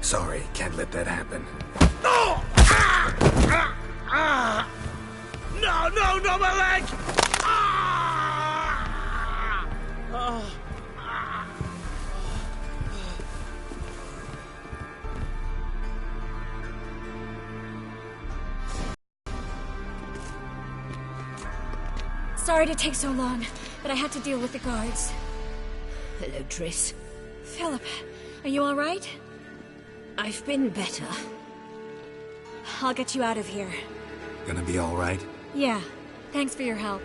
Sorry, can't let that happen. No! No, my leg! Sorry to take so long, but I had to deal with the guards. Hello, Triss. Philip, are you all right? I've been better. I'll get you out of here. Gonna be all right? Yeah, thanks for your help.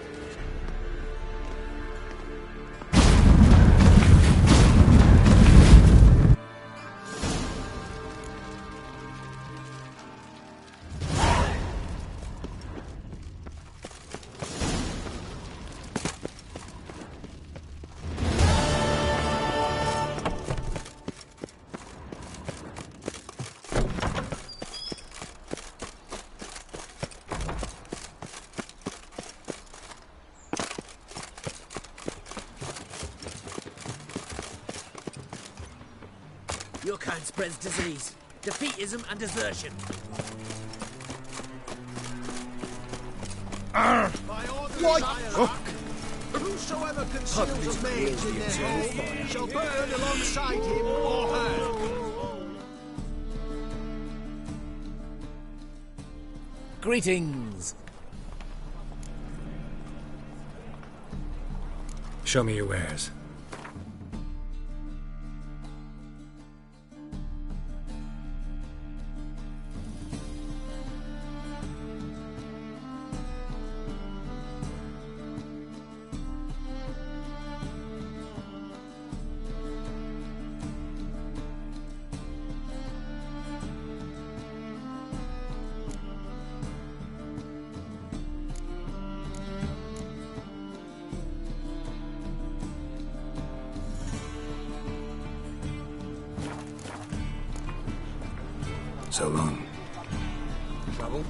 Your kind spreads disease, defeatism and desertion. What? Whosoever conceals a mage in their home shall burn alongside him or her. Greetings. Show me your wares. So long. Trouble?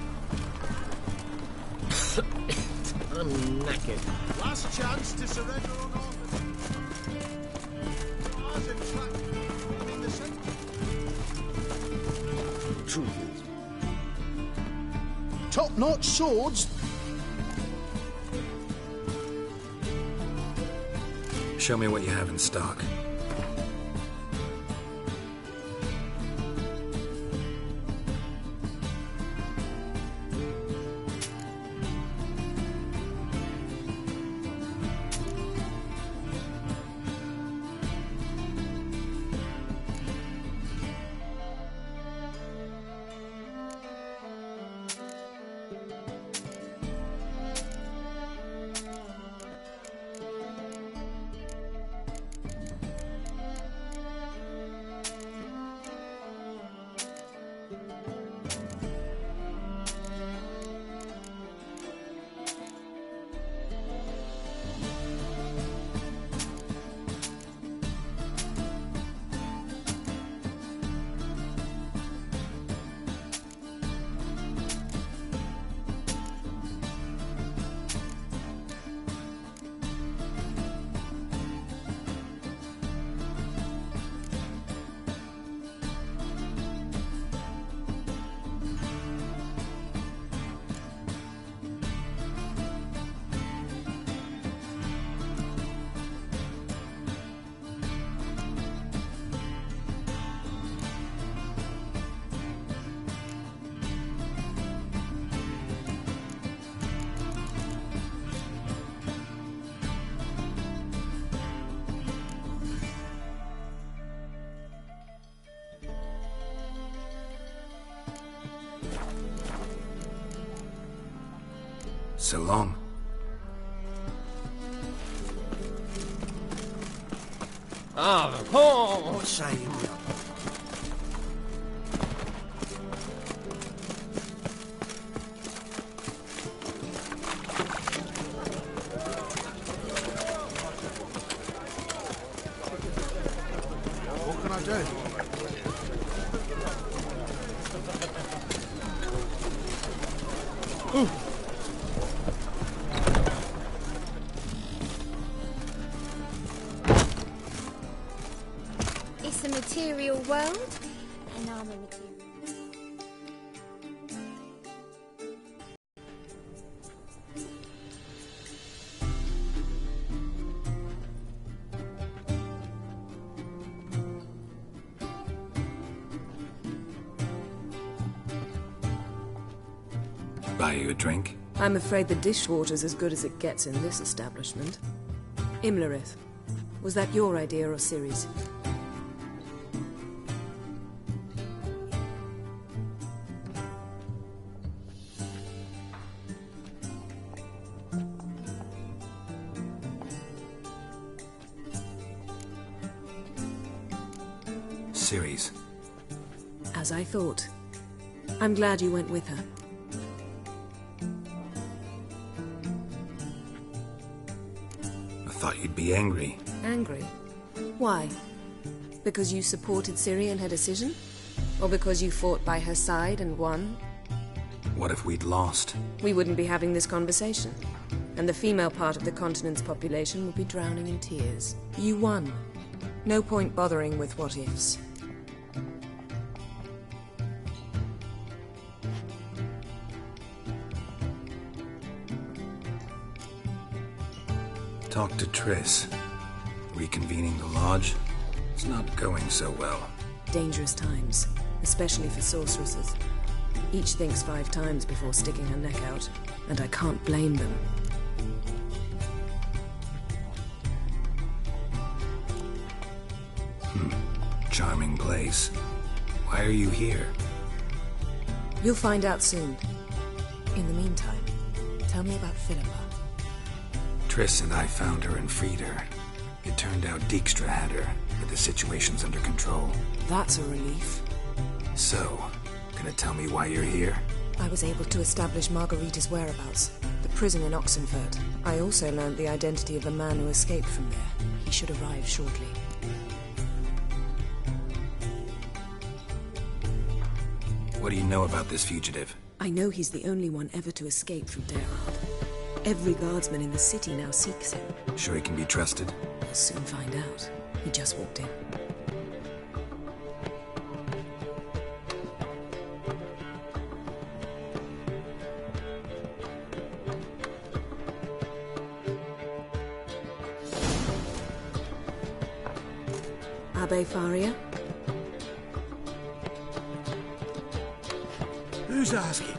I'm knackered. Last chance to surrender on offer. Mars and track. I'm in the center. Truth is, Top-notch swords. Show me what you have in stock. So long. oh, shame. What can I do? It's a material world, and now I'm in with you. Buy you a drink? I'm afraid the dishwater's as good as it gets in this establishment. Imlerith, was that your idea or Ciri's? Ciri's. As I thought. I'm glad you went with her. I thought you'd be angry. Angry? Why? Because you supported Ciri in her decision? Or because you fought by her side and won? What if we'd lost? We wouldn't be having this conversation. And the female part of the continent's population would be drowning in tears. You won. No point bothering with what-ifs. Talk to Triss. Reconvening the lodge? It's not going so well. Dangerous times, especially for sorceresses. Each thinks 5 times before sticking her neck out, and I can't blame them. Charming place. Why are you here? You'll find out soon. In the meantime, tell me about Philippa. Triss and I found her and freed her. It turned out Dijkstra had her, but the situation's under control. That's a relief. So, gonna tell me why you're here? I was able to establish Margarita's whereabouts, the prison in Oxenfurt. I also learned the identity of the man who escaped from there. He should arrive shortly. What do you know about this fugitive? I know he's the only one ever to escape from Derard. Every guardsman in the city now seeks him. Sure he can be trusted? We'll soon find out. He just walked in. Abbe Faria? Who's asking?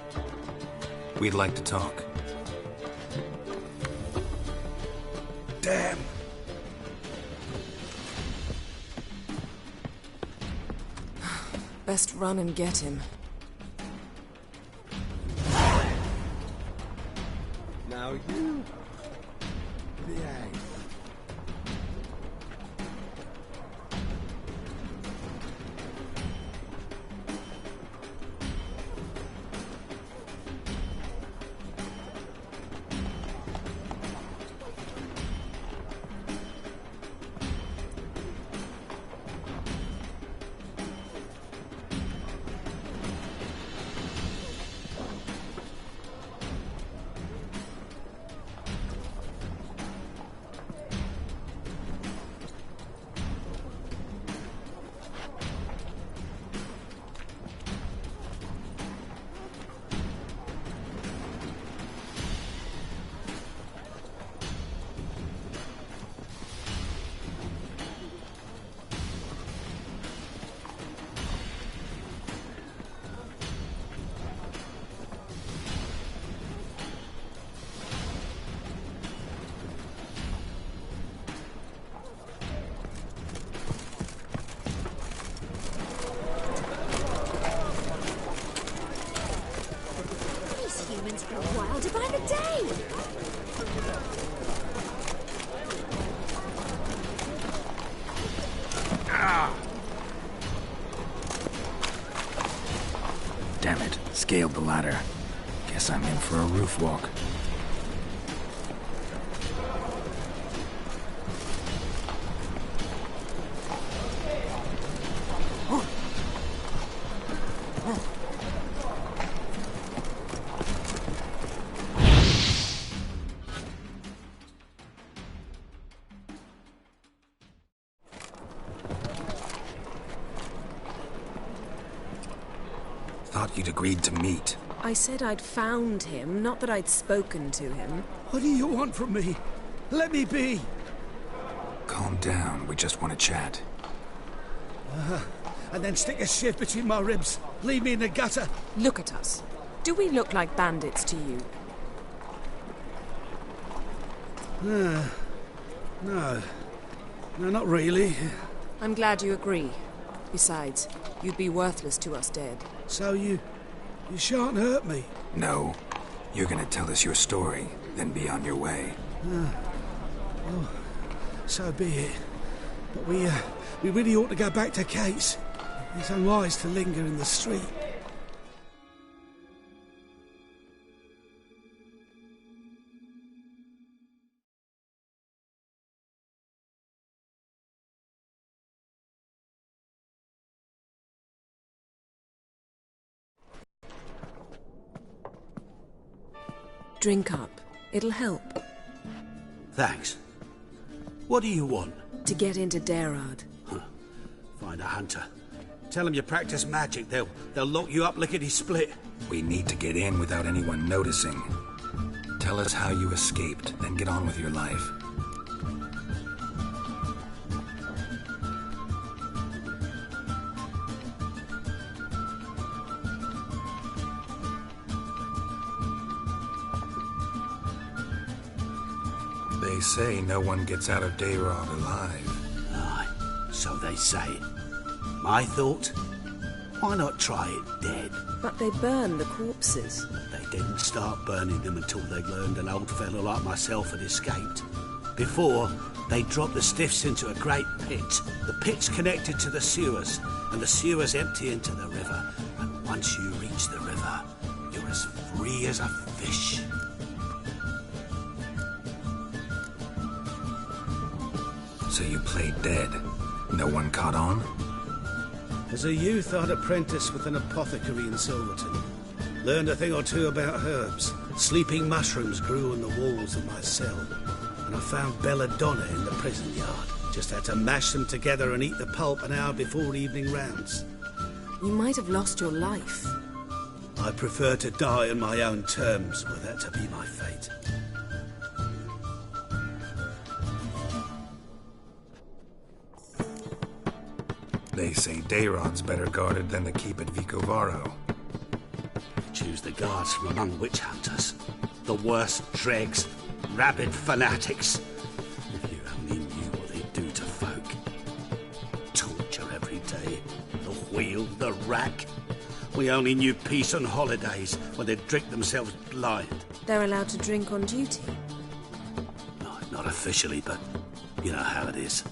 We'd like to talk. Damn. Best run and get him. Now you behave. To buy the day! Damn it. Scaled the ladder. Guess I'm in for a roof walk. Thought you'd agreed to meet. I said I'd found him, not that I'd spoken to him. What do you want from me? Let me be. Calm down, we just want to chat. And then stick a shiv between my ribs. Leave me in the gutter. Look at us. Do we look like bandits to you? No. No, not really. I'm glad you agree. Besides, you'd be worthless to us dead. So you shan't hurt me. No. You're gonna tell us your story, then be on your way. Oh, so be it. But we really ought to go back to Kate's. It's unwise to linger in the street. Drink up. It'll help. Thanks. What do you want? To get into Daerad. Find a hunter. Tell them you practice magic. They'll lock you up lickety-split. We need to get in without anyone noticing. Tell us how you escaped, then get on with your life. They say no one gets out of Daerad alive. Aye, so they say. My thought? Why not try it dead? But they burn the corpses. They didn't start burning them until they learned an old fellow like myself had escaped. Before, they dropped the stiffs into a great pit. The pit's connected to the sewers, and the sewers empty into the river. And once you reach the river, you're as free as a fish. So you played dead. No one caught on? As a youth, I'd apprenticed with an apothecary in Silverton. Learned a thing or two about herbs. Sleeping mushrooms grew on the walls of my cell. And I found belladonna in the prison yard. Just had to mash them together and eat the pulp an hour before evening rounds. You might have lost your life. I prefer to die on my own terms, were that to be my fate. They say Daerad's better guarded than the keep at Vicovaro. Choose the guards from among witch hunters. The worst dregs, rabid fanatics. If you only knew what they do to folk. Torture every day. The wheel, the rack. We only knew peace on holidays when they'd drink themselves blind. They're allowed to drink on duty. No, not officially, but you know how it is.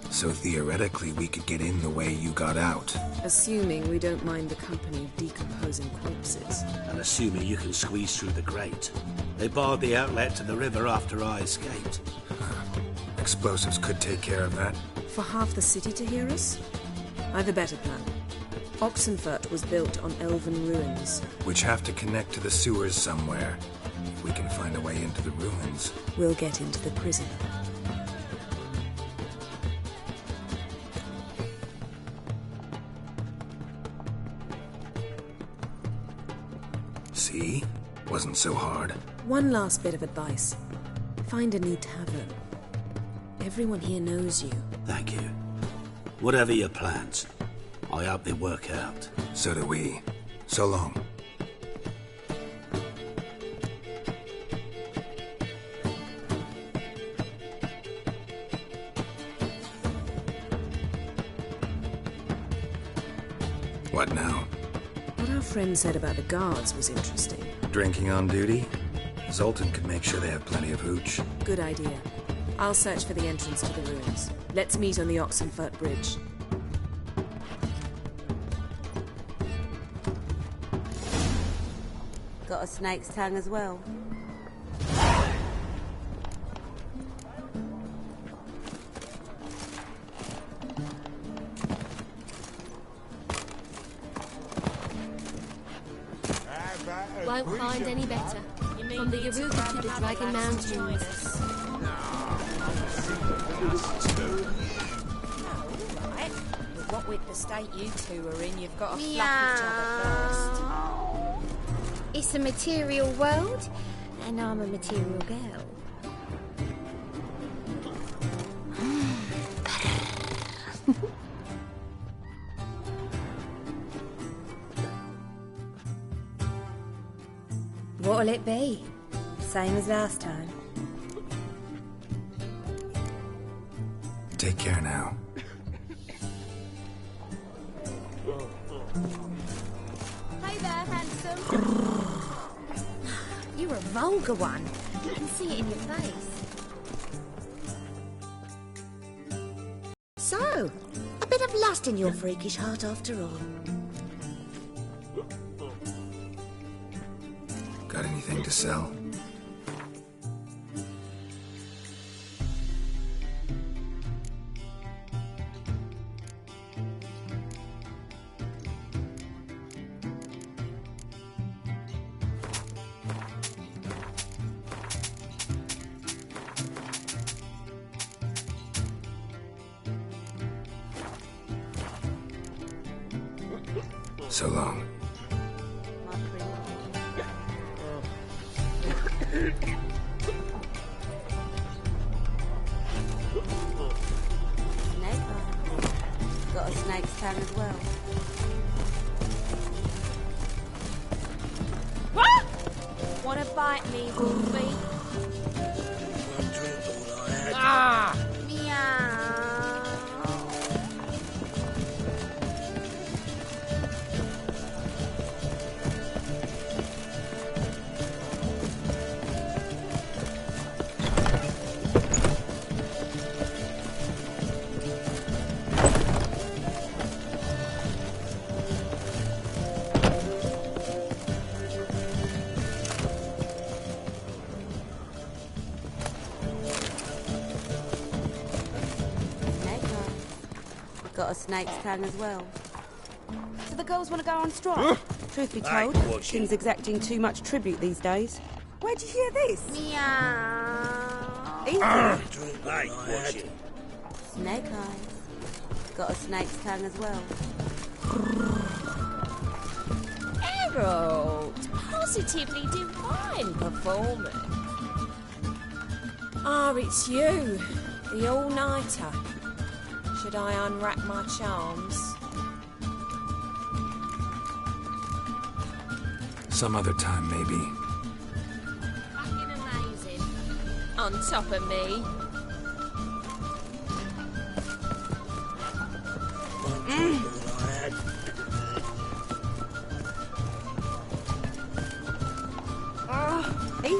So theoretically, we could get in the way you got out. Assuming we don't mind the company of decomposing corpses. And assuming you can squeeze through the grate. They barred the outlet to the river after I escaped. Explosives could take care of that. For half the city to hear us? I've a better plan. Oxenfurt was built on elven ruins. Which have to connect to the sewers somewhere. If we can find a way into the ruins. We'll get into the prison. See? Wasn't so hard. One last bit of advice. Find a new tavern. Everyone here knows you. Thank you. Whatever your plans, I hope they work out. So do we. So long. What now? What our friend said about the guards was interesting. Drinking on duty? Zoltan could make sure they have plenty of hooch. Good idea. I'll search for the entrance to the ruins. Let's meet on the Oxenfurt Bridge. Got a snake's tongue as well. Won't find any better. From the Yaruga to the Dragon Mountains. With the state you two are in, you've got to fluff each other first. It's a material world, and I'm a material girl. What'll it be? Same as last time. Take care now. Hey there, handsome. You're a vulgar one. I can see it in your face. So, a bit of lust in your freakish heart after all. Got anything to sell? So long. Snake eye. Got a snake's tongue as well. What? Wanna bite me, Wolfie? Ah! Meow. Got a snake's tongue as well. So the girls want to go on strike? Truth be told, King's exacting too much tribute these days. Where'd you hear this? Meow. Easy. Snake eyes. Got a snake's tongue as well. Harold! Positively divine performance. Ah, it's you. The all-nighter. Should I unwrap my charms? Some other time, maybe. Fucking amazing. On top of me. Easy.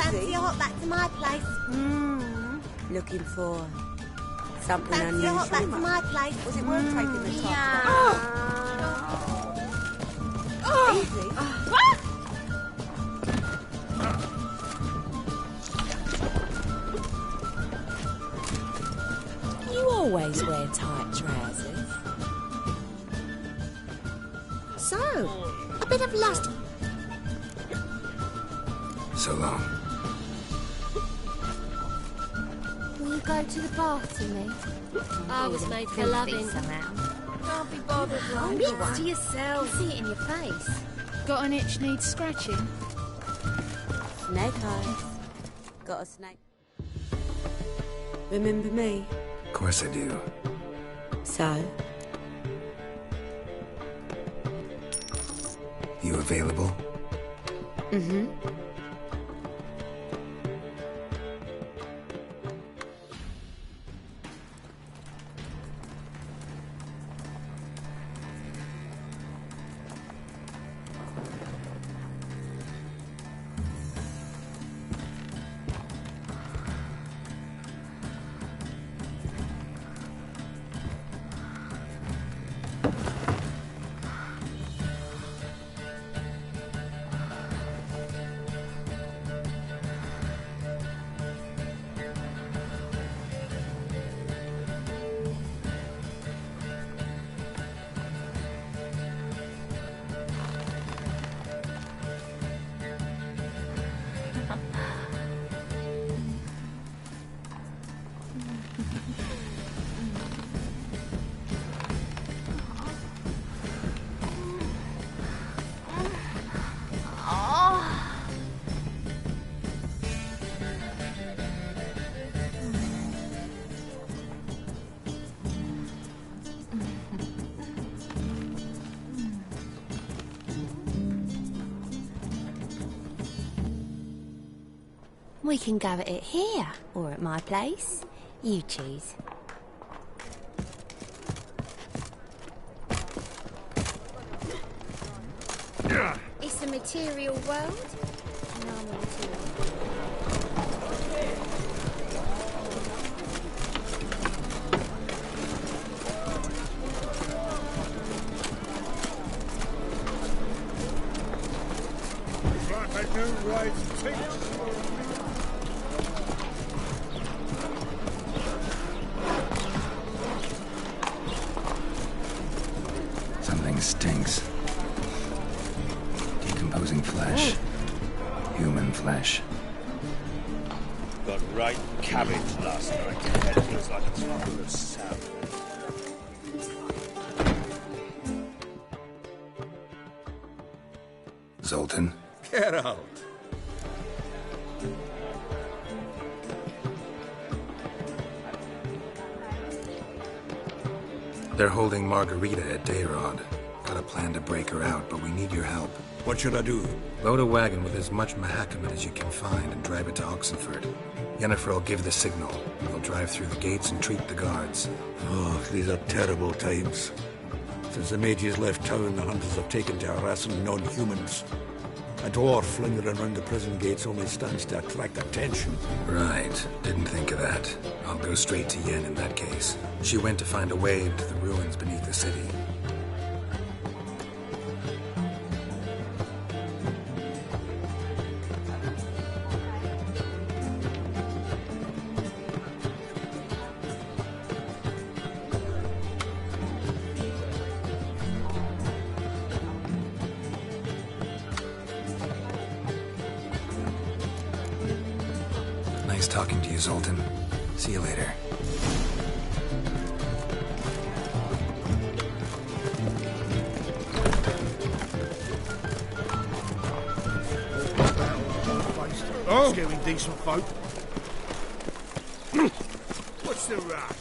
Fancy a hop back to my place? Looking for something Fancy a unusual. hop back to my place? Was it worth taking the top? Easy. What? You always wear tight trousers. So, a bit of lust. So long. Will you go to the bath with me? I was made for loving. Can't be bothered, Mix to yourself. I see it in your face. Got an itch needs scratching? Snake eyes. Got a snake. Remember me? Of course I do. So? You available? Mm-hmm. We can go at it here, or at my place. You choose. It's a material world, and I'm a material. Something stinks. Decomposing flesh. Human flesh. Got right cabbage last night. Head feels like it's full of sap. Zoltan? Get out. They're holding Margarita at Dayrod. Got a plan to break her out, but we need your help. What should I do? Load a wagon with as much Mahakaman as you can find and drive it to Oxenford. Yennefer will give the signal. They'll drive through the gates and treat the guards. Oh, these are terrible times. Since the mages left town, the hunters have taken to harassing non-humans. A dwarf lingering around the prison gates only stands to attract attention. Right. Didn't think of that. I'll go straight to Yen in that case. She went to find a way into the ruins beneath the city. Nice talking to you, Zoltan. See you later. Oh! Scaring decent folk. What's the rush?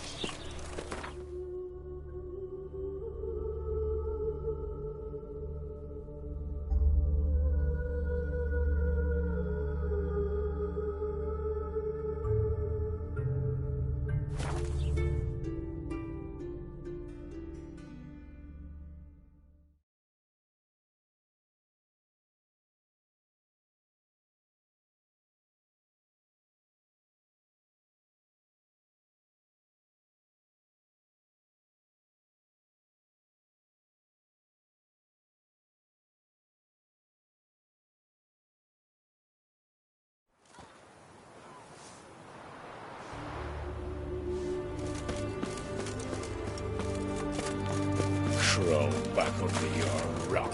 Crawl back onto your rock.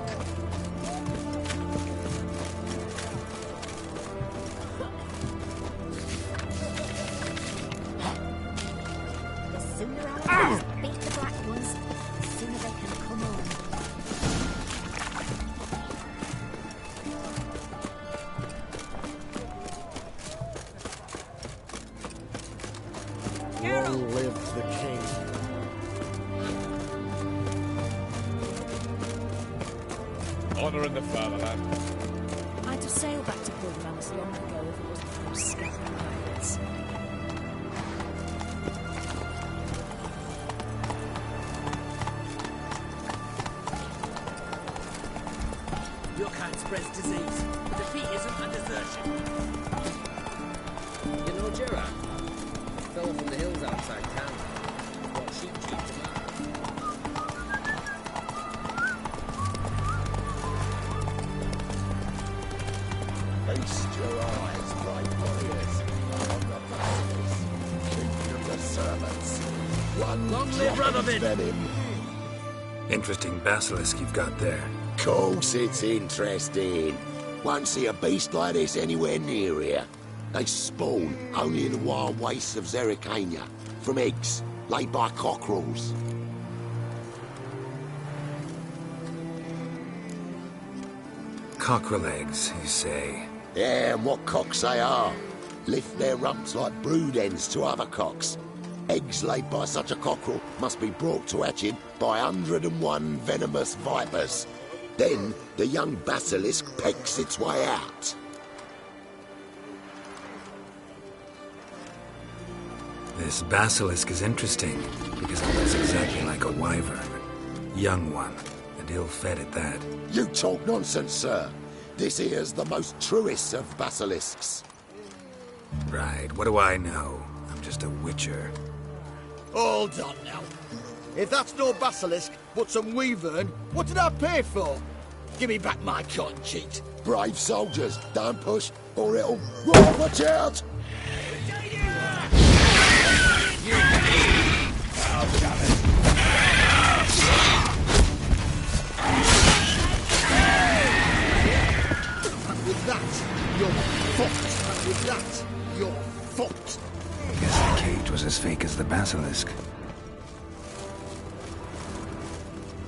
The sooner our beat the black ones, the sooner they can come on. Long live the king. Honor in the fatherland. I'd have sailed back to Borderlands long ago if it wasn't for those scattering pirates. Your kind spreads disease. Defeatism and desertion. You know Gerard? Fella from the hills outside town. Brought sheep cheap tomorrow. Feast your eyes, bright warriors, on the bastards. Keep the servants. One Long live Radovid! venom. Interesting basilisk you've got there. Course it's interesting. Won't see a beast like this anywhere near here. They spawn only in the wild wastes of Zerrikania, from eggs laid by cockerels. Cockerel eggs, you say? Yeah, and what cocks they are. Lift their rumps like brood hens to other cocks. Eggs laid by such a cockerel must be brought to hatching by 101 venomous vipers. Then the young basilisk pecks its way out. This basilisk is interesting, because it looks exactly like a wyvern. Young one, and ill-fed at that. You talk nonsense, sir. This here's the most truest of basilisks. Right, what do I know? I'm just a witcher. Hold on now. If that's no basilisk, but some wyvern, what did I pay for? Give me back my cotton cheat. Brave soldiers, don't push, or it'll... Whoa, watch out! And with that, you're fucked. And with that, you're fucked. I guess the cage was as fake as the basilisk.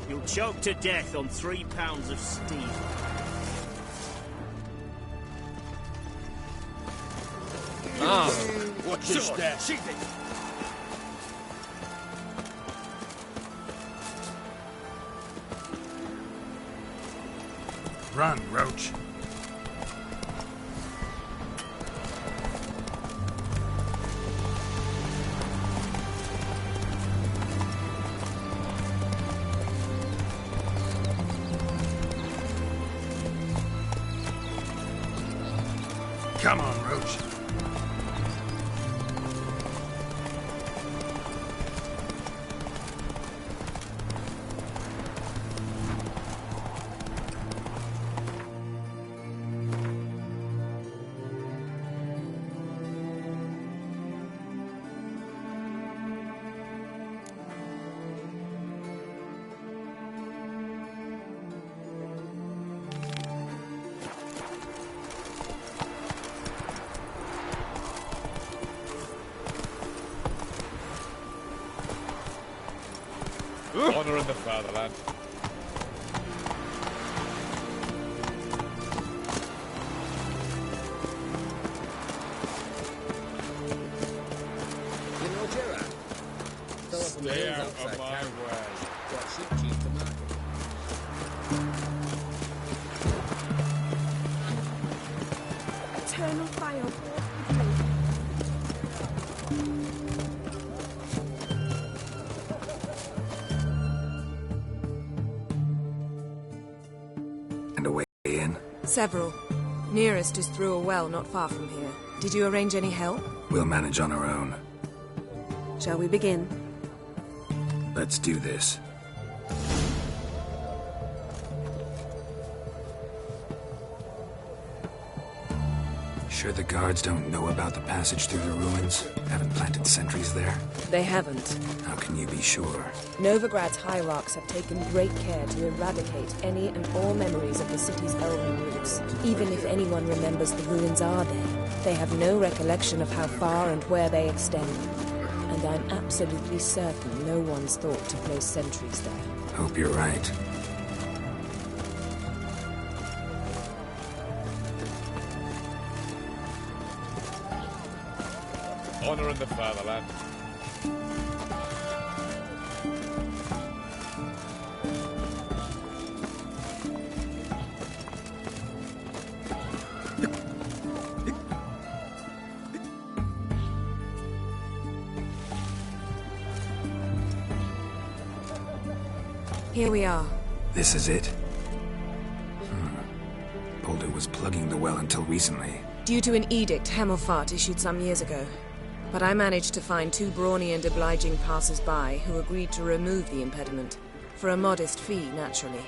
You'll choke to death on 3 pounds of steel. Watch your step. Run, Roach. Come on, Roach. Honor in the fatherland. You know Gerard? Fella from the Stay hills out outside of my town. way. Got sheep cheap to market. Eternal fire. And a way in? Several. Nearest is through a well not far from here. Did you arrange any help? We'll manage on our own. Shall we begin? Let's do this. Sure the guards don't know about the passage through the ruins? Haven't planted sentries there? They haven't. How can you be sure? Novigrad's hierarchs have taken great care to eradicate any and all memories of the city's elven roots. Even if anyone remembers the ruins are there, they have no recollection of how far and where they extend. And I'm absolutely certain no one's thought to place sentries there. Hope you're right. Honor in the fatherland. Here we are. This is it? Boulder was plugging the well until recently. Due to an edict Hemelfart issued some years ago. But I managed to find 2 brawny and obliging passers-by who agreed to remove the impediment. For a modest fee, naturally.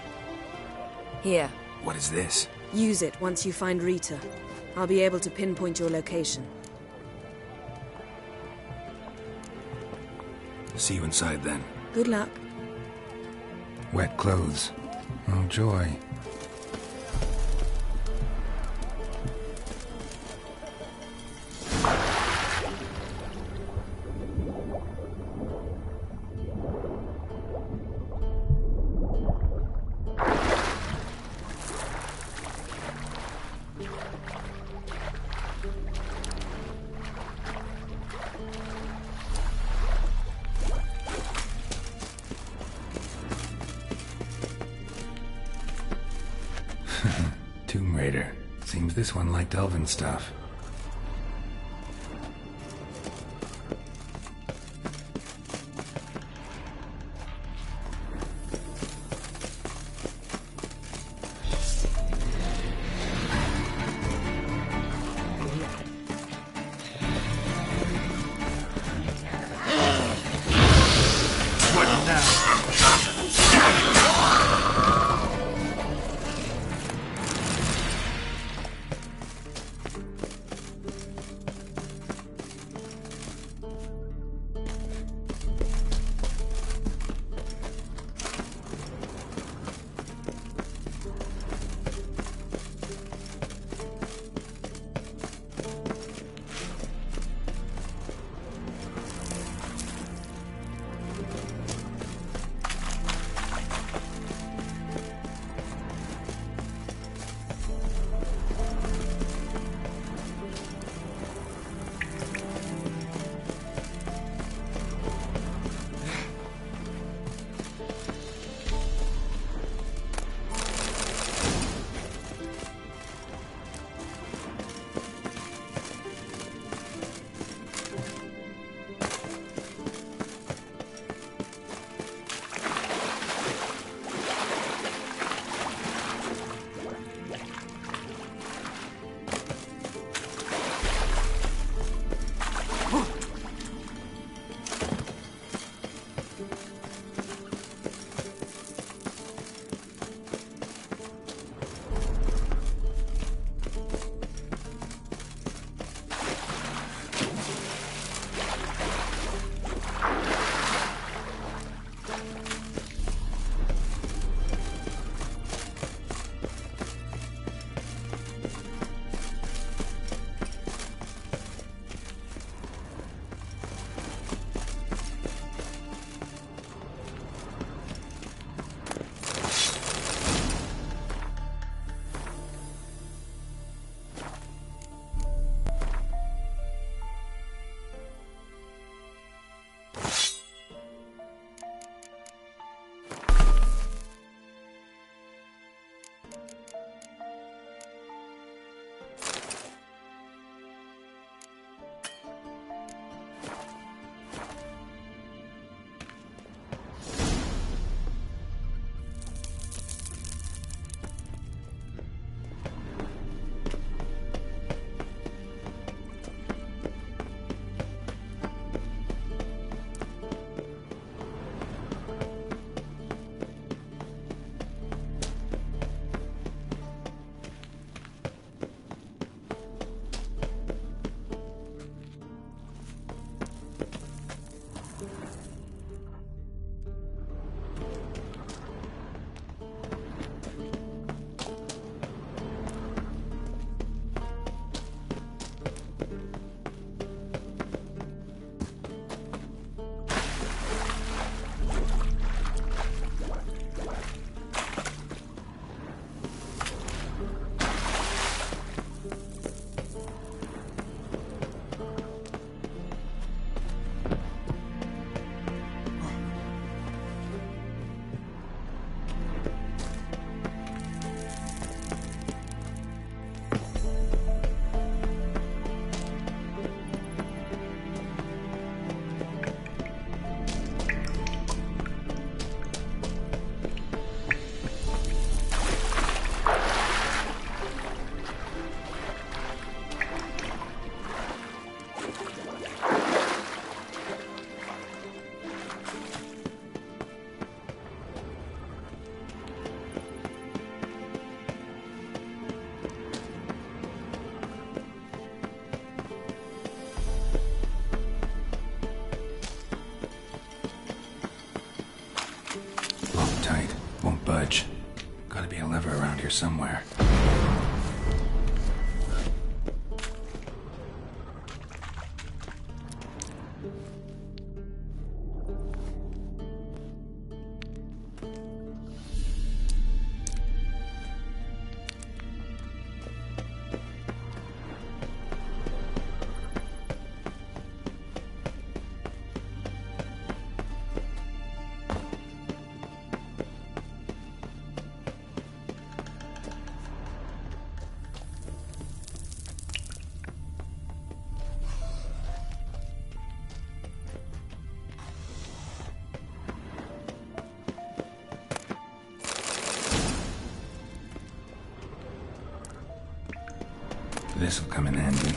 Here. What is this? Use it once you find Rita. I'll be able to pinpoint your location. See you inside then. Good luck. Wet clothes. Oh, joy. Tomb Raider. Seems this one liked elven stuff. tight. Won't budge. Gotta be a lever around here somewhere. This'll come in handy.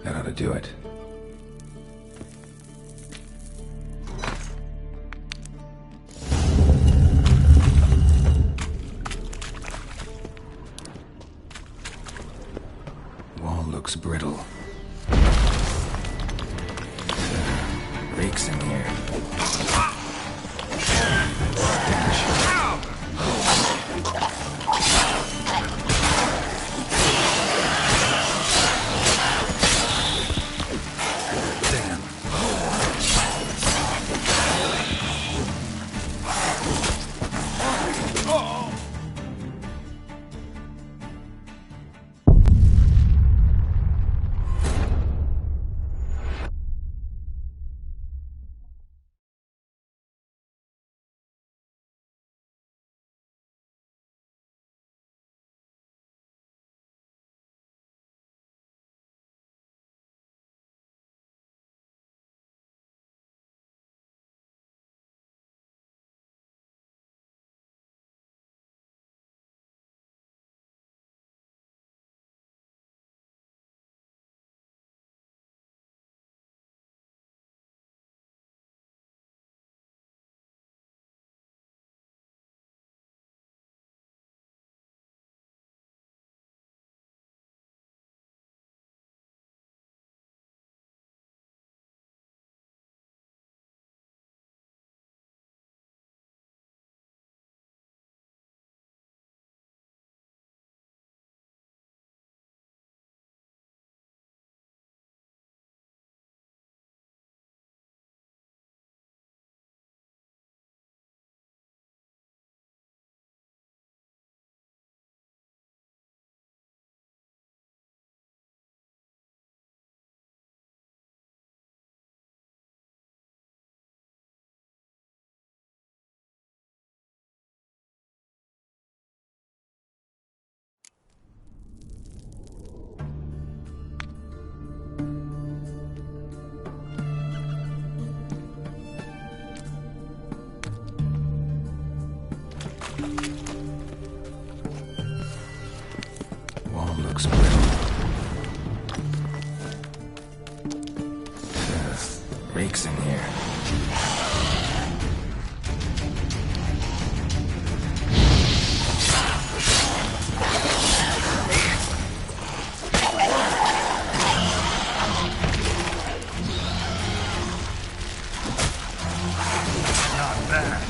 That ought to do it. Looks brittle. Reeks in here. Wall looks brittle. Reeks in here. Not bad.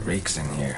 reeks in here.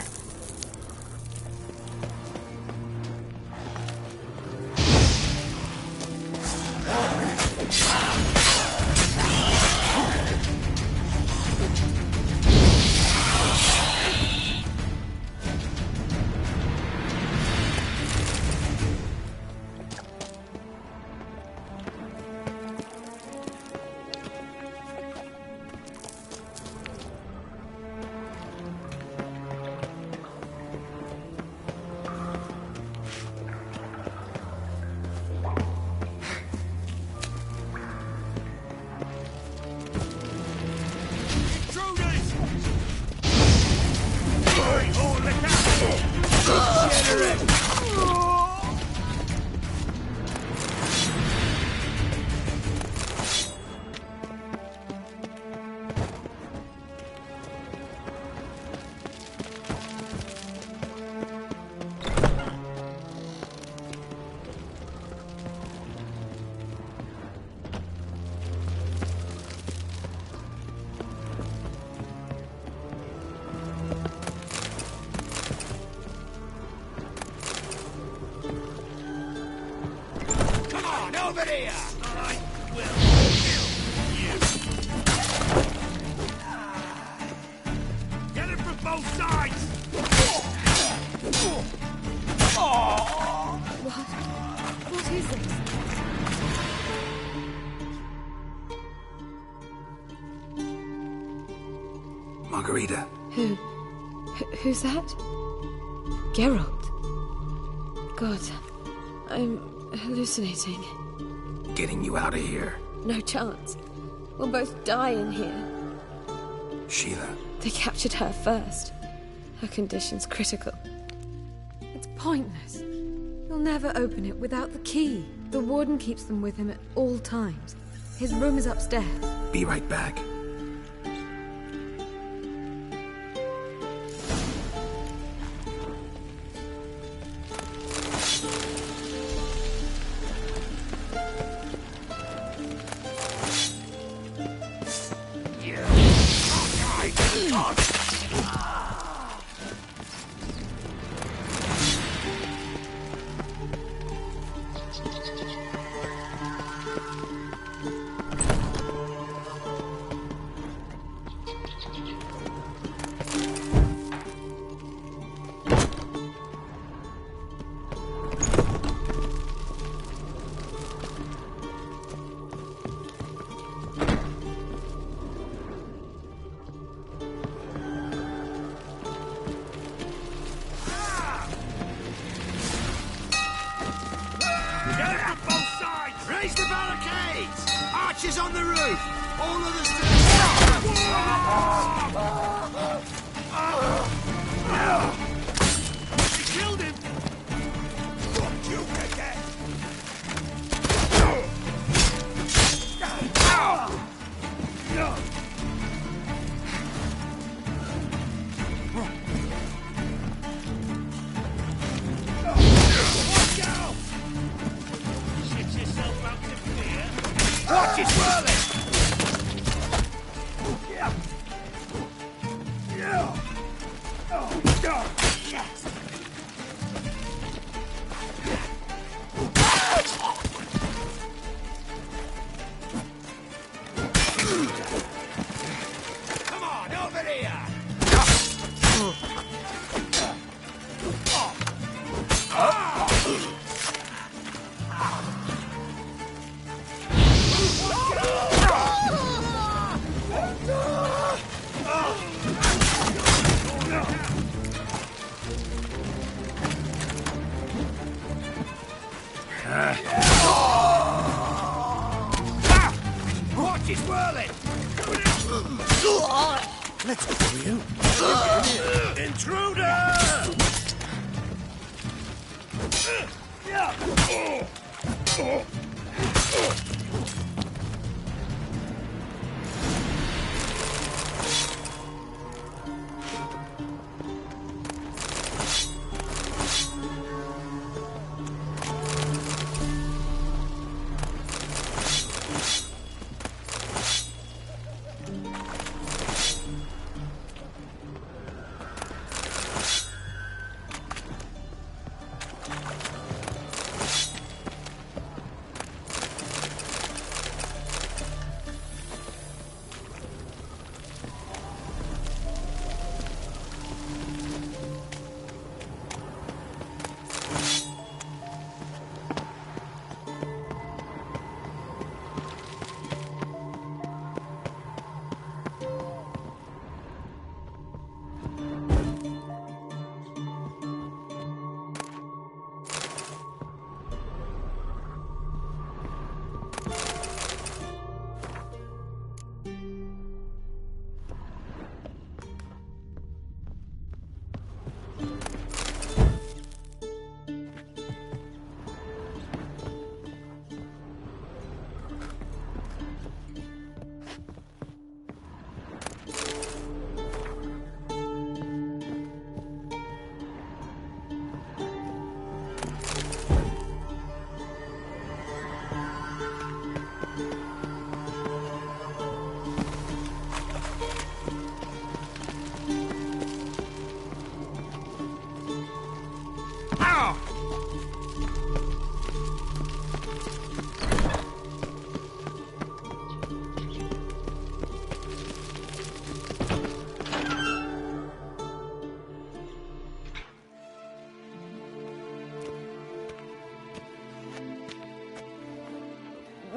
Margarita. Who's that? Geralt. God, I'm hallucinating. Getting you out of here. No chance. We'll both die in here. Sheila. They captured her first. Her condition's critical. It's pointless. He'll never open it without the key. The warden keeps them with him at all times. His room is upstairs. Be right back. On the roof! All others to the She killed him! What you can get! Watch out! Shit yourself out to fear! Watch it swirling! Come on, over here! Watch it swirling! Let's go, you. Intruder!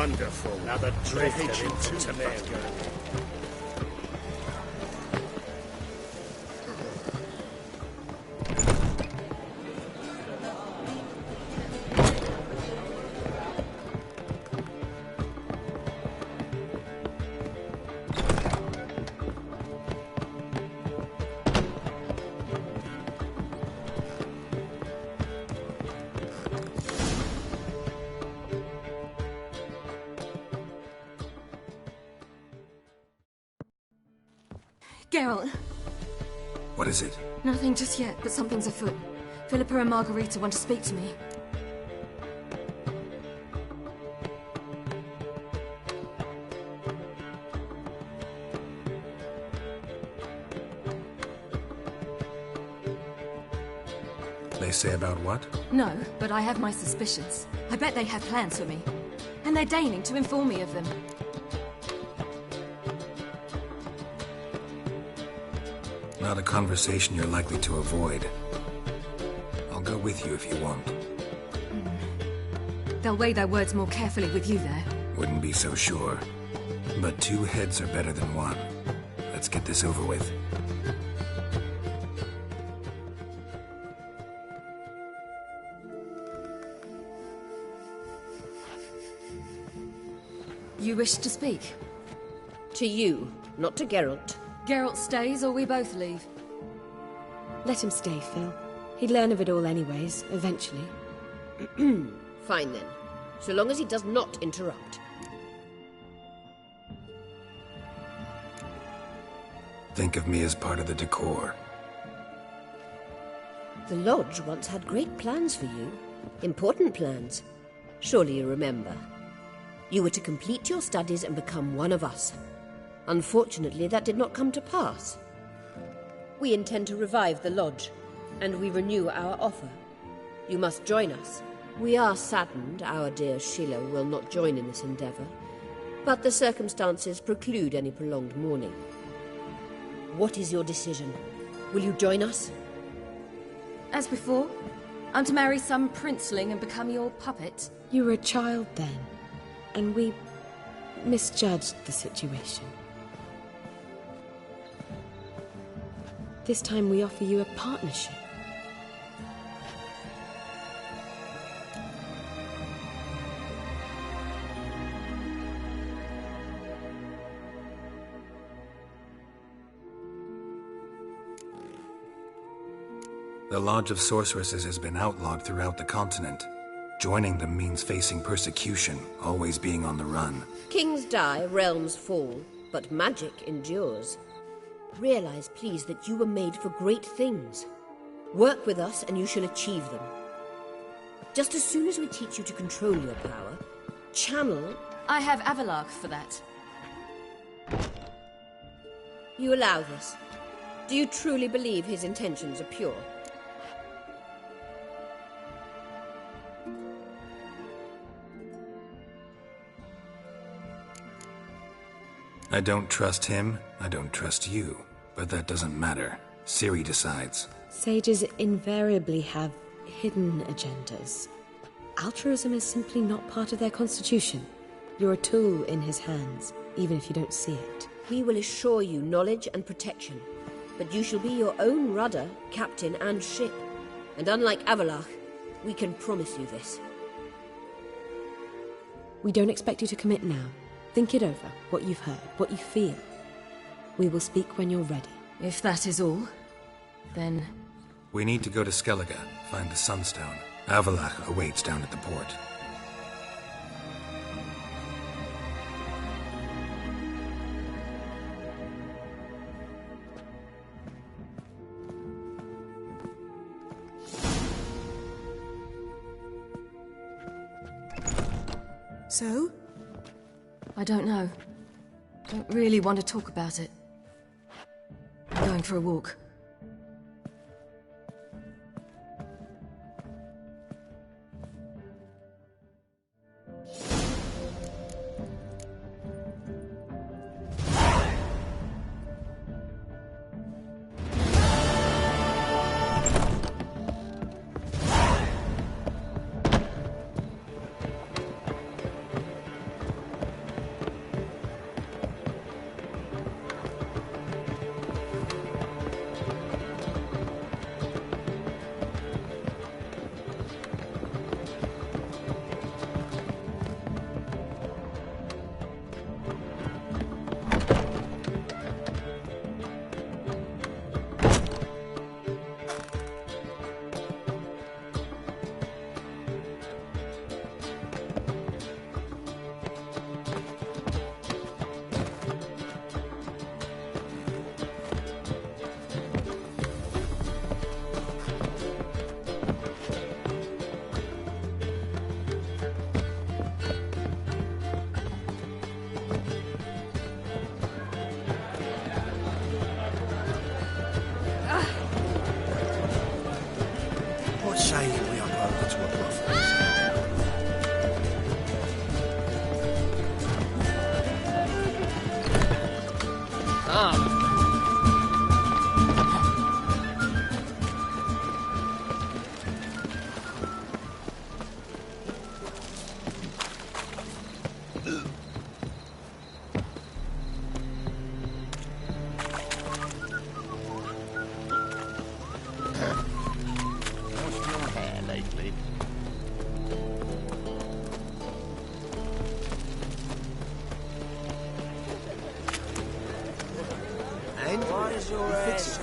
Wonderful. Now the drift into Tiberium. Geralt. What is it? Nothing just yet, but something's afoot. Philippa and Margarita want to speak to me. They say about what? No, but I have my suspicions. I bet they have plans for me. And they're deigning to inform me of them. Not a conversation you're likely to avoid. I'll go with you if you want. They'll weigh their words more carefully with you there. Wouldn't be so sure. But 2 heads are better than 1. Let's get this over with. You wish to speak? To you, not to Geralt. Geralt stays or we both leave? Let him stay, Phil. He'd learn of it all anyways, eventually. Fine then. So long as he does not interrupt. Think of me as part of the decor. The Lodge once had great plans for you. Important plans. Surely you remember. You were to complete your studies and become one of us. Unfortunately, that did not come to pass. We intend to revive the Lodge, and we renew our offer. You must join us. We are saddened our dear Sheila will not join in this endeavour, but the circumstances preclude any prolonged mourning. What is your decision? Will you join us? As before, I'm to marry some princeling and become your puppet? You were a child then, and we misjudged the situation. This time we offer you a partnership. The Lodge of Sorceresses has been outlawed throughout the continent. Joining them means facing persecution, always being on the run. Kings die, realms fall, but magic endures. Realize, please, that you were made for great things. Work with us and you shall achieve them. Just as soon as we teach you to control your power, channel... I have Avalark for that. You allow this. Do you truly believe his intentions are pure? I don't trust him, I don't trust you. But that doesn't matter. Ciri decides. Sages invariably have hidden agendas. Altruism is simply not part of their constitution. You're a tool in his hands, even if you don't see it. We will assure you knowledge and protection, but you shall be your own rudder, captain, and ship. And unlike Avalark, we can promise you this. We don't expect you to commit now. Think it over, what you've heard, what you feel. We will speak when you're ready. If that is all, then... We need to go to Skellige, find the Sunstone. Avalark awaits down at the port. So? I don't know. Don't really want to talk about it. I'm going for a walk. your hair show?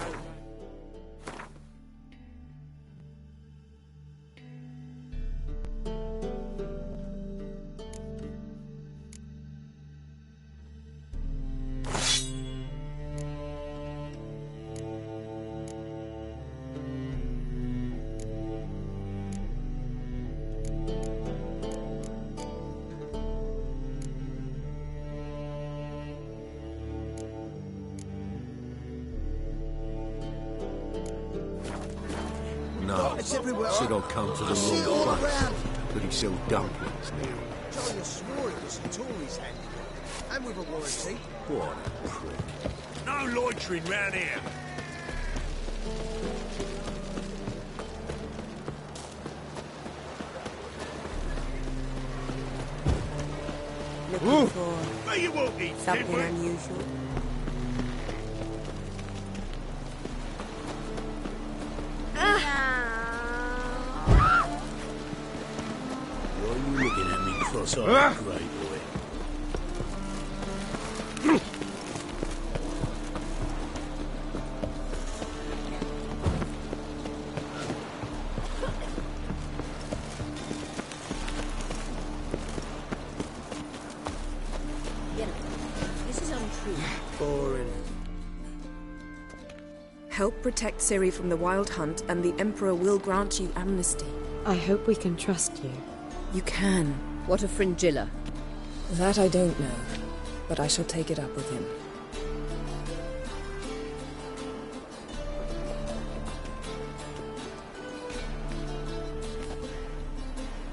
No, It's everywhere. should I come to the I see it all wrong place? around. But he sell dumplings now. Jolly swore it was some Tories handing it. And with a warranty. What a prick. No loitering round here. Looking for But you won't eat something different. unusual. Why are you looking at me cross-eyed, grey boy? This is untrue. Boring. Help protect Ciri from the Wild Hunt, and the Emperor will grant you amnesty. I hope we can trust you. You can. What of Fringilla? That I don't know, but I shall take it up with him.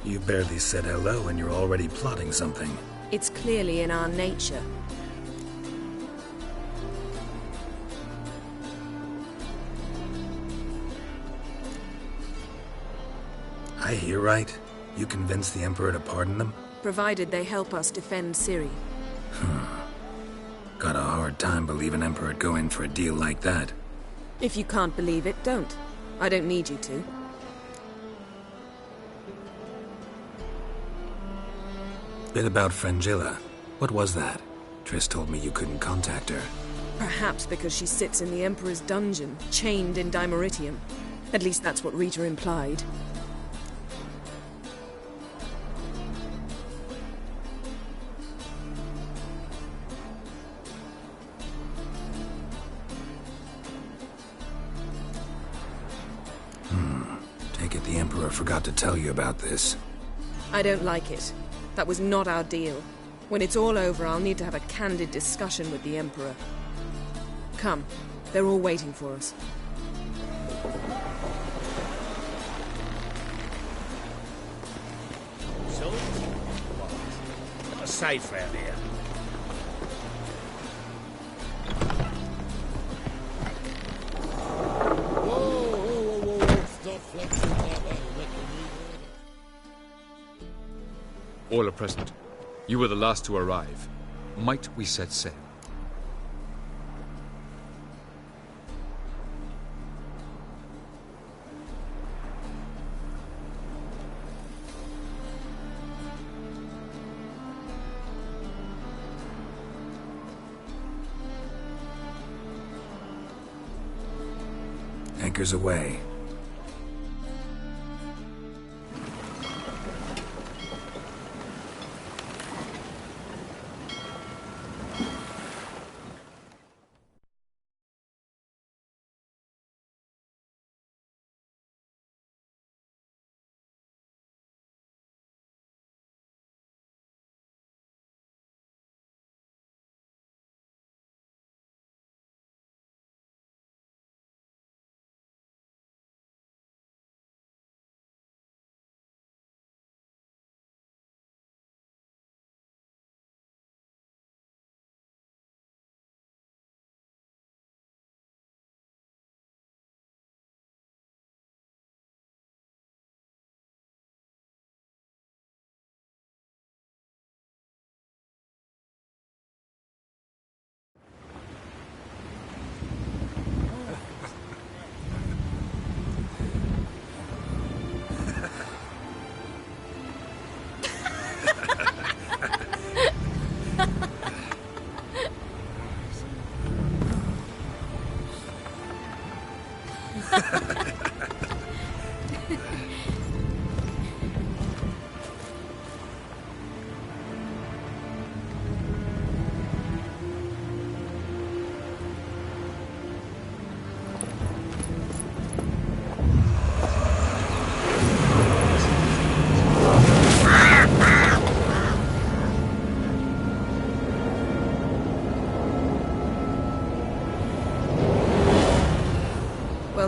You barely said hello and you're already plotting something. It's clearly in our nature. I hear right? You convinced the Emperor to pardon them? Provided they help us defend Ciri. Got a hard time believing Emperor'd go in for a deal like that. If you can't believe it, don't. I don't need you to. Bit about Fringilla. What was that? Triss told me you couldn't contact her. Perhaps because she sits in the Emperor's dungeon, chained in Dimeritium. At least that's what Rita implied. Take it the Emperor forgot to tell you about this. I don't like it. That was not our deal. When it's all over, I'll need to have a candid discussion with the Emperor. Come. They're all waiting for us. So? Not safe round here. Stop flexing like that. Let the new All are present. You were the last to arrive. Might we set sail? Anchors away.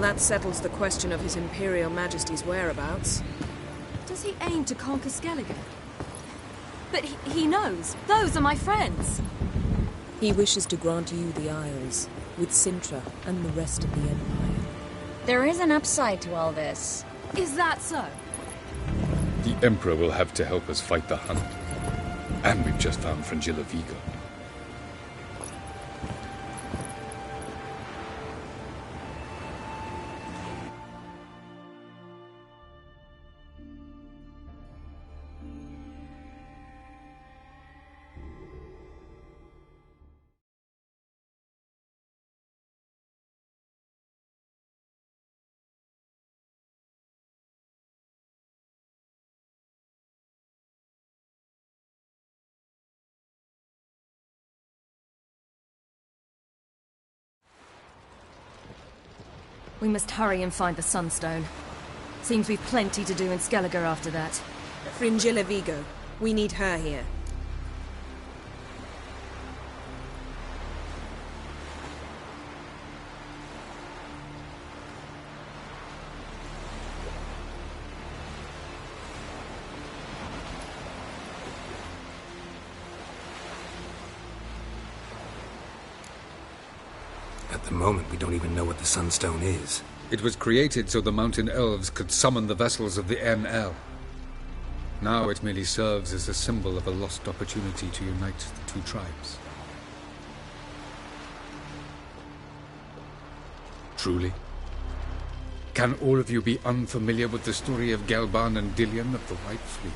that settles the question of His Imperial Majesty's whereabouts. Does he aim to conquer Skellige? But he knows. Those are my friends. He wishes to grant you the Isles, with Sintra and the rest of the Empire. There is an upside to all this. Is that so? The Emperor will have to help us fight the Hunt. And we've just found Fringilla Vigo. We must hurry and find the Sunstone. Seems we've plenty to do in Skellige after that. Fringilla Vigo. We need her here. At the moment, we don't even know what the Sunstone is. It was created so the Mountain Elves could summon the vessels of the NL. Now it merely serves as a symbol of a lost opportunity to unite the two tribes. Truly? Can all of you be unfamiliar with the story of Gelban and Dillion of the White Fleet?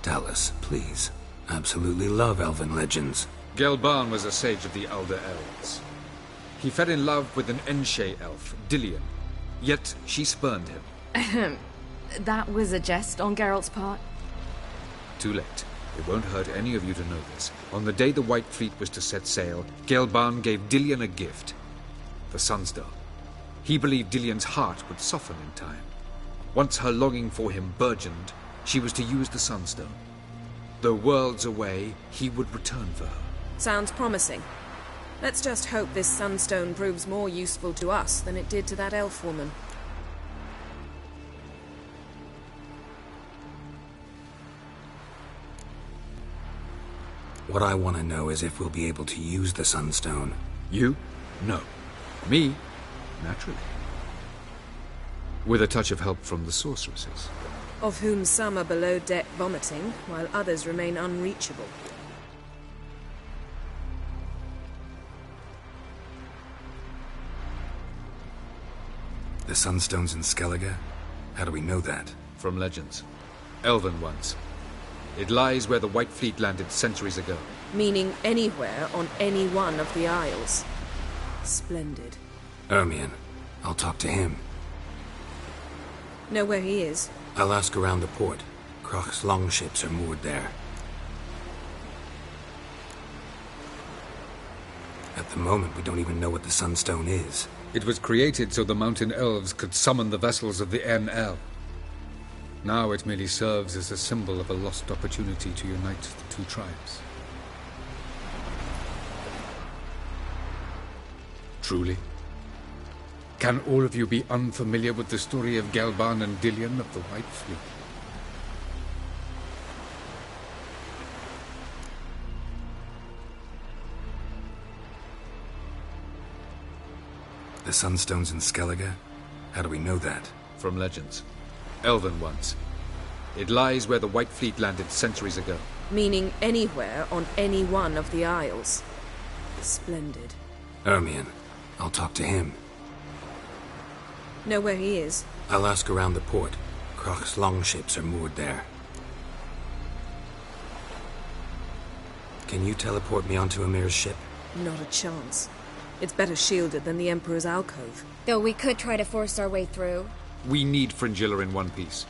Tell us, please. Absolutely love elven legends. Gelban was a sage of the Elder Elves. He fell in love with an Enshe elf, Dillion, yet she spurned him. That was a jest on Geralt's part? Too late. It won't hurt any of you to know this. On the day the White Fleet was to set sail, Gelban gave Dillion a gift. The Sunstone. He believed Dillion's heart would soften in time. Once her longing for him burgeoned, she was to use the Sunstone. Though worlds away, he would return for her. Sounds promising. Let's just hope this Sunstone proves more useful to us than it did to that elf woman. What I want to know is if we'll be able to use the Sunstone. You? No. Me? Naturally. With a touch of help from the sorceresses. Of whom some are below deck vomiting, while others remain unreachable. The Sunstone's in Skellige? How do we know that? From legends. Elven ones. It lies where the White Fleet landed centuries ago. Meaning anywhere on any one of the Isles. Splendid. Ermion. I'll talk to him. Know where he is? I'll ask around the port. Croc's longships are moored there. At the moment, we don't even know what the Sunstone is. It was created so the Mountain Elves could summon the vessels of the NL. Now it merely serves as a symbol of a lost opportunity to unite the two tribes. Truly? Can all of you be unfamiliar with the story of Gelban and Dillion of the White Fleet? The Sunstone's in Skellige? How do we know that? From legends. Elven ones. It lies where the White Fleet landed centuries ago. Meaning anywhere on any one of the Isles. Splendid. Ermion. I'll talk to him. Know where he is? I'll ask around the port. Croc's longships are moored there. Can you teleport me onto Amir's ship? Not a chance. It's better shielded than the Emperor's alcove. Though we could try to force our way through. We need Fringilla in one piece.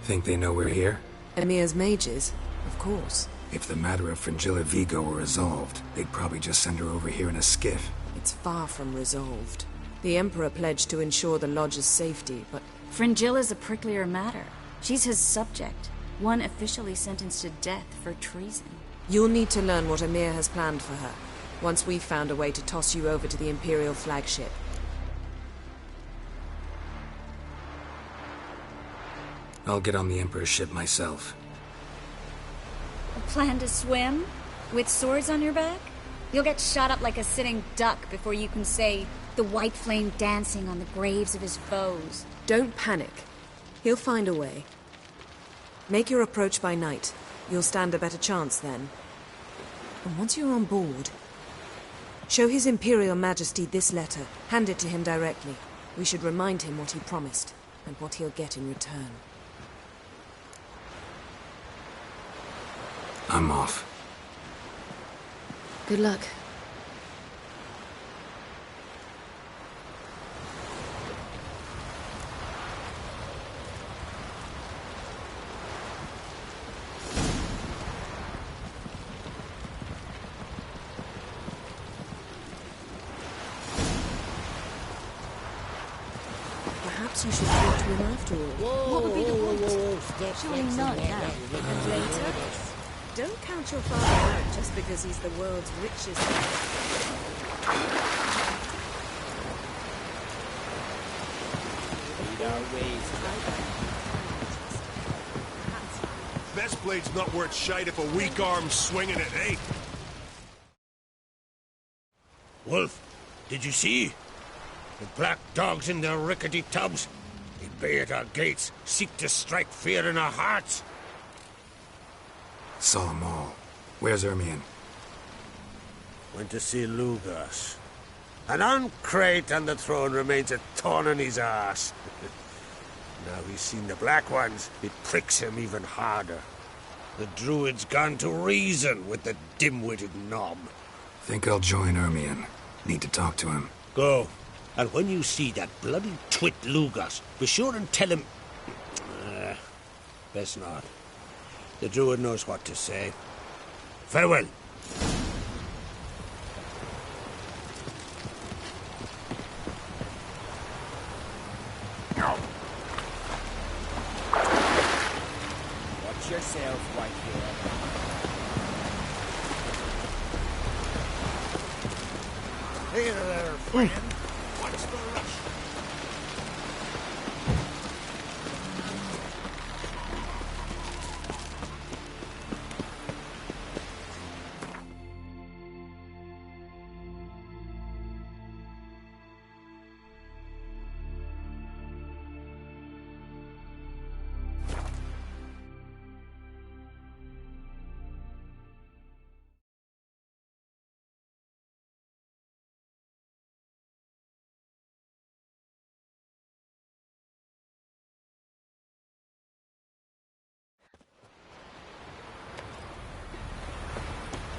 Think they know we're here? Emir's mages, of course. If the matter of Fringilla Vigo were resolved, they'd probably just send her over here in a skiff. It's far from resolved. The Emperor pledged to ensure the Lodge's safety, but... Fringilla's a pricklier matter. She's his subject, one officially sentenced to death for treason. You'll need to learn what Emir has planned for her, once we've found a way to toss you over to the Imperial flagship. I'll get on the Emperor's ship myself. A plan to swim? With swords on your back? You'll get shot up like a sitting duck before you can say, "The white flame dancing on the graves of his foes." Don't panic. He'll find a way. Make your approach by night. You'll stand a better chance then. And once you're on board, show His Imperial Majesty this letter. Hand it to him directly. We should remind him what he promised, and what he'll get in return. I'm off. Good luck. Perhaps you should talk to him after all. What would be the point? Surely not now. And later? Don't count your father out just because he's the world's richest man. Best blade's not worth shite if a weak arm's swinging it, eh? Wolf, did you see? The black dogs in their rickety tubs. They bay at our gates, seek to strike fear in our hearts. Saw them all. Where's Ermion? Went to see Lugas. An uncrate on the throne remains a thorn in his arse. Now he's seen the Black Ones, it pricks him even harder. The Druid's gone to reason with the dim-witted knob. Think I'll join Ermion. Need to talk to him. Go. And when you see that bloody twit Lugas, be sure and tell him... best not. The Druid knows what to say. Farewell. Watch yourself, Whitehair. Hey there, friend. What's the rush?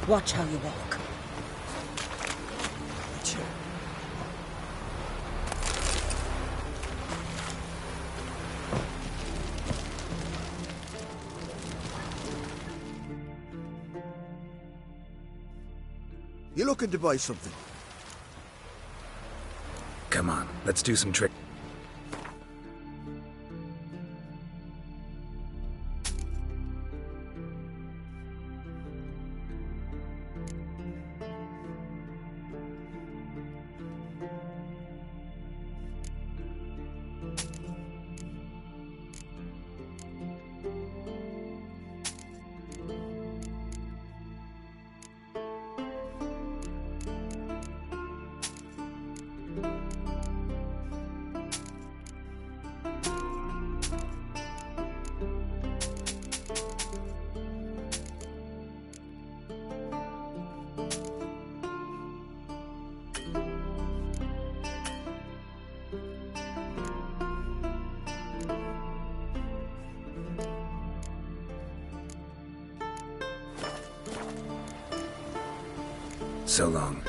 Watch how you walk. You looking to buy something? Come on, let's do some trick. So long.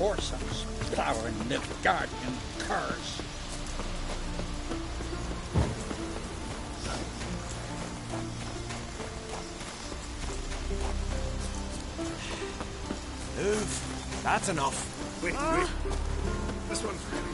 foursomes, ploughing Nilfgaardian curs. Move. That's enough. Wait. This one's really...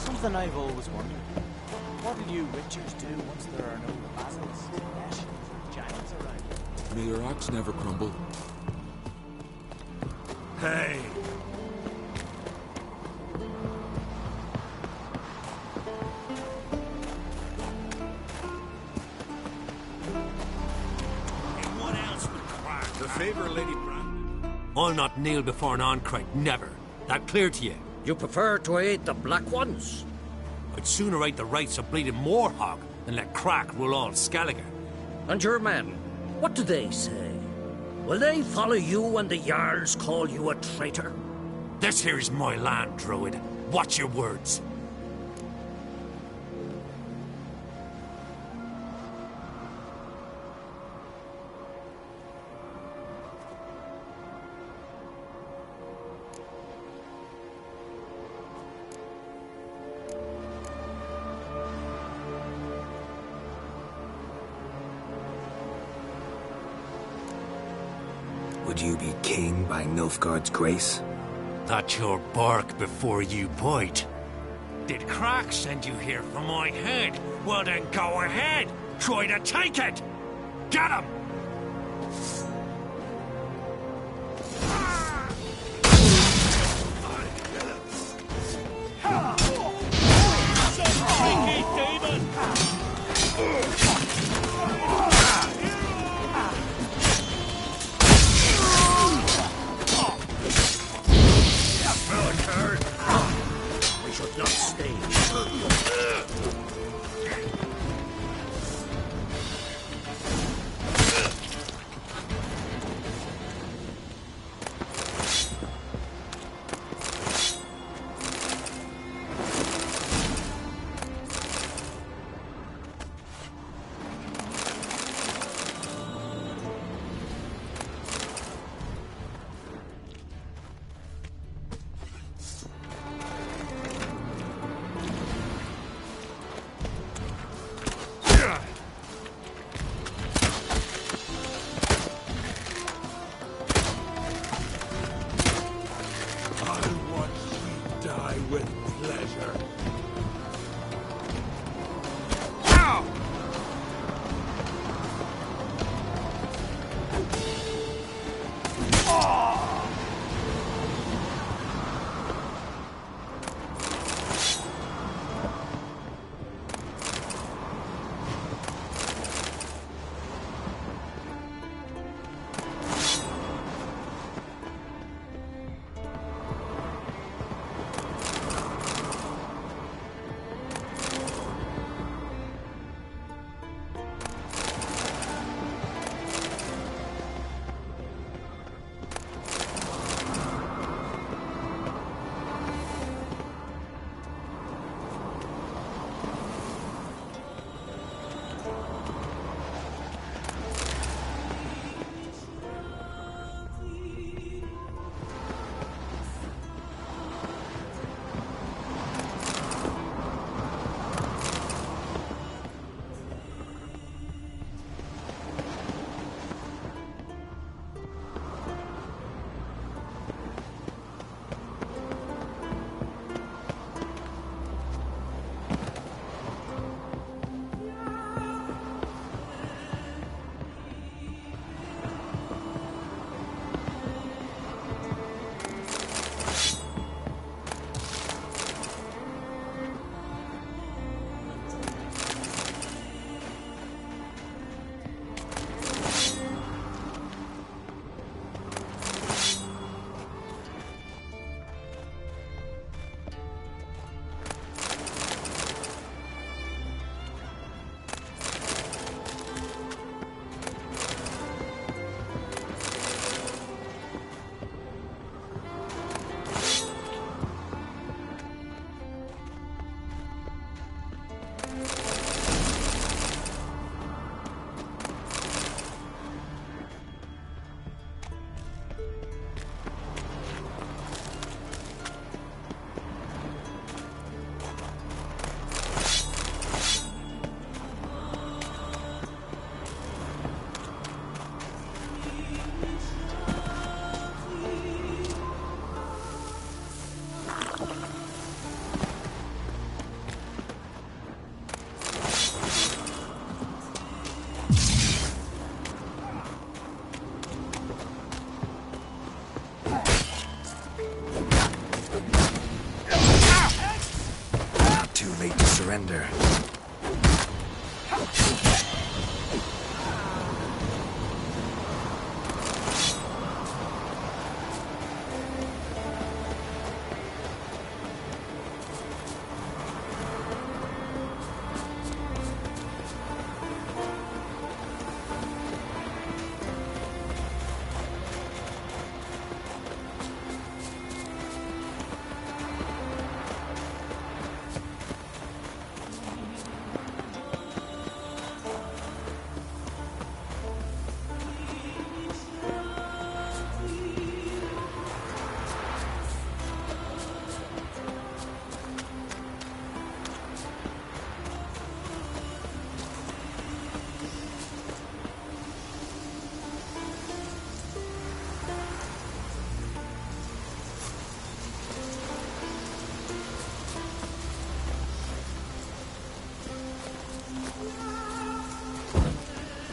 Something I've always wondered. What do you witchers do once there are no basilisks, neshians, or giants around? May your axe never crumble. Hey! What else would crack? The favor, Lady Brand. I'll not kneel before an Ancrite, never. That clear to you? You prefer to aid the Black Ones? I'd sooner aid the rights of bleeding Moorhog than let Crack rule all Skellige. And your men, what do they say? Will they follow you when the Jarls call you a traitor? This here's my land, Druid. Watch your words. Would you be king by Nilfgaard's grace? That's your bark before you bite. Did Crack send you here for my head? Well then go ahead. Try to take it. Get him! We should not stay.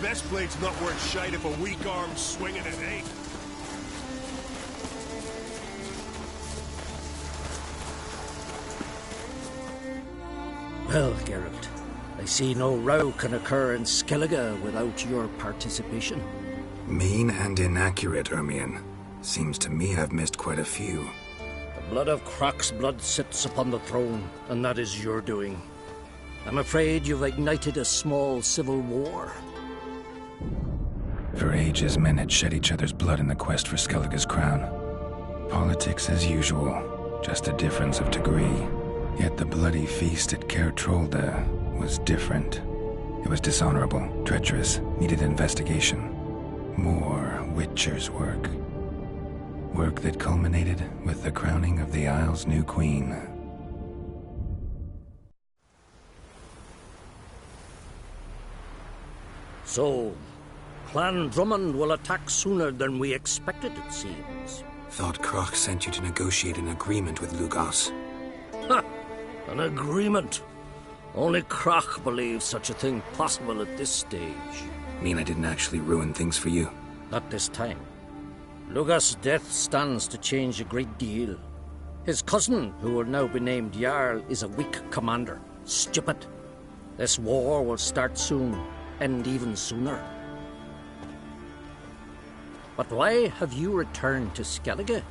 Best blade's not worth shite if a weak arm's swinging it ain't. Well, Geralt, I see no row can occur in Skellige without your participation. Mean and inaccurate, Ermion. Seems to me I've missed quite a few. The blood of Croc's blood sits upon the throne, and that is your doing. I'm afraid you've ignited a small civil war. For ages, men had shed each other's blood in the quest for Skellige's crown. Politics as usual, just a difference of degree. Yet the bloody feast at Caer Trolda was different. It was dishonorable, treacherous, needed investigation. More Witcher's work. Work that culminated with the crowning of the Isle's new queen. So, Clan Drummond will attack sooner than we expected, it seems. Thought Croc sent you to negotiate an agreement with Lugos. Ha! An agreement? Only Croc believes such a thing possible at this stage. Mean I didn't actually ruin things for you? Not this time. Lugos' death stands to change a great deal. His cousin, who will now be named Jarl, is a weak commander. Stupid. This war will start soon, end even sooner. But why have you returned to Skellige?